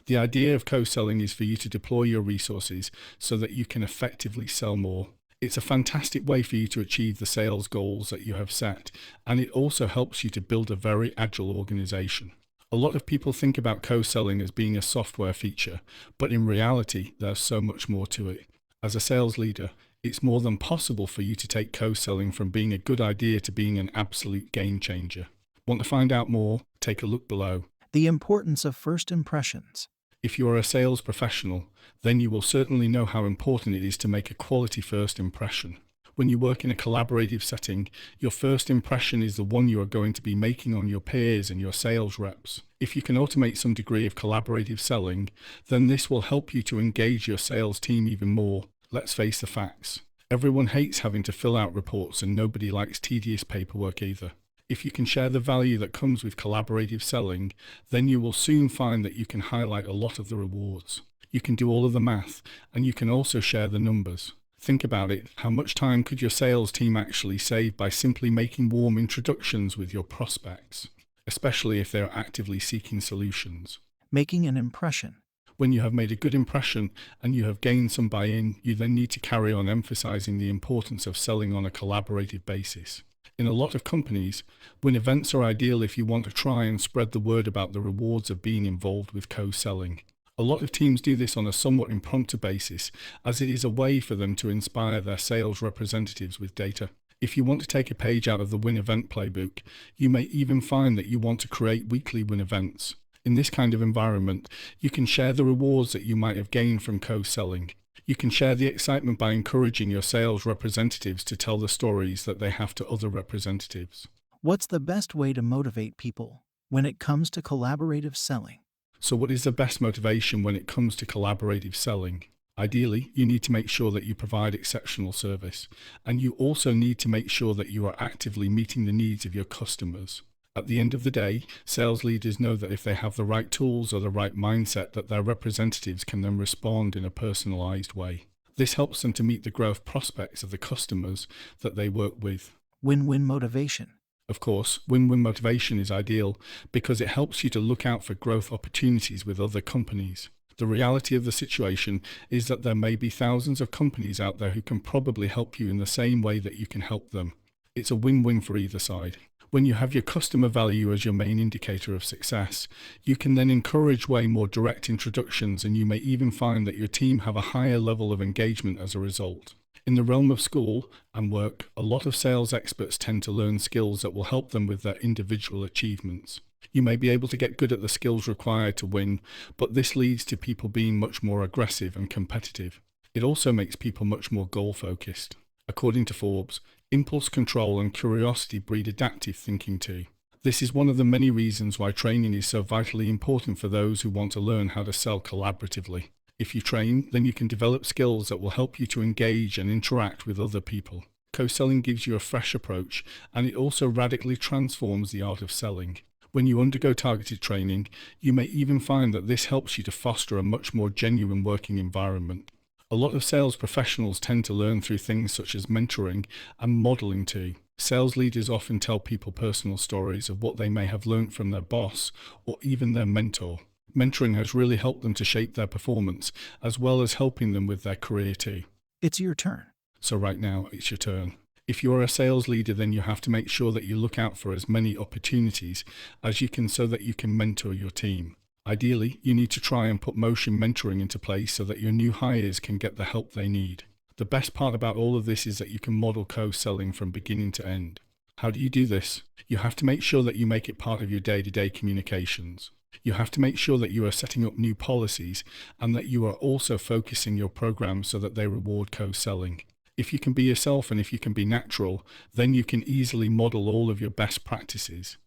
The idea of co-selling is for you to deploy your resources so that you can effectively sell more. It's a fantastic way for you to achieve the sales goals that you have set, and it also helps you to build a very agile organization. A lot of people think about co-selling as being a software feature, but in reality, there's so much more to it. As a sales leader, it's more than possible for you to take co-selling from being a good idea to being an absolute game changer. Want to find out more? Take a look below. The importance of first impressions. If you are a sales professional, then you will certainly know how important it is to make a quality first impression. When you work in a collaborative setting, your first impression is the one you are going to be making on your peers and your sales reps. If you can automate some degree of collaborative selling, then this will help you to engage your sales team even more. Let's face the facts. Everyone hates having to fill out reports, and nobody likes tedious paperwork either. If you can share the value that comes with collaborative selling, then you will soon find that you can highlight a lot of the rewards. You can do all of the math, and you can also share the numbers. Think about it. How much time could your sales team actually save by simply making warm introductions with your prospects, especially if they are actively seeking solutions? Making an impression. When you have made a good impression and you have gained some buy-in, you then need to carry on emphasizing the importance of selling on a collaborative basis. In a lot of companies, win events are ideal if you want to try and spread the word about the rewards of being involved with co-selling. A lot of teams do this on a somewhat impromptu basis, as it is a way for them to inspire their sales representatives with data. If you want to take a page out of the win event playbook, you may even find that you want to create weekly win events. In this kind of environment, you can share the rewards that you might have gained from co-selling. You can share the excitement by encouraging your sales representatives to tell the stories that they have to other representatives. What's the best way to motivate people when it comes to collaborative selling? So what is the best motivation when it comes to collaborative selling? Ideally, you need to make sure that you provide exceptional service, and you also need to make sure that you are actively meeting the needs of your customers. At the end of the day, sales leaders know that if they have the right tools or the right mindset, that their representatives can then respond in a personalized way. This helps them to meet the growth prospects of the customers that they work with. Win-win motivation. Of course, win-win motivation is ideal because it helps you to look out for growth opportunities with other companies. The reality of the situation is that there may be thousands of companies out there who can probably help you in the same way that you can help them. It's a win-win for either side. When you have your customer value as your main indicator of success, you can then encourage way more direct introductions, and you may even find that your team have a higher level of engagement as a result. In the realm of school and work, a lot of sales experts tend to learn skills that will help them with their individual achievements. You may be able to get good at the skills required to win, but this leads to people being much more aggressive and competitive. It also makes people much more goal-focused. According to Forbes, impulse control and curiosity breed adaptive thinking too. This is one of the many reasons why training is so vitally important for those who want to learn how to sell collaboratively. If you train, then you can develop skills that will help you to engage and interact with other people. Co-selling gives you a fresh approach, and it also radically transforms the art of selling. When you undergo targeted training, you may even find that this helps you to foster a much more genuine working environment. A lot of sales professionals tend to learn through things such as mentoring and modeling too. Sales leaders often tell people personal stories of what they may have learned from their boss or even their mentor. Mentoring has really helped them to shape their performance, as well as helping them with their career too. It's your turn. So right now, it's your turn. If you are a sales leader, then you have to make sure that you look out for as many opportunities as you can so that you can mentor your team. Ideally, you need to try and put motion mentoring into place so that your new hires can get the help they need. The best part about all of this is that you can model co-selling from beginning to end. How do you do this? You have to make sure that you make it part of your day-to-day communications. You have to make sure that you are setting up new policies and that you are also focusing your programs so that they reward co-selling. If you can be yourself and if you can be natural, then you can easily model all of your best practices.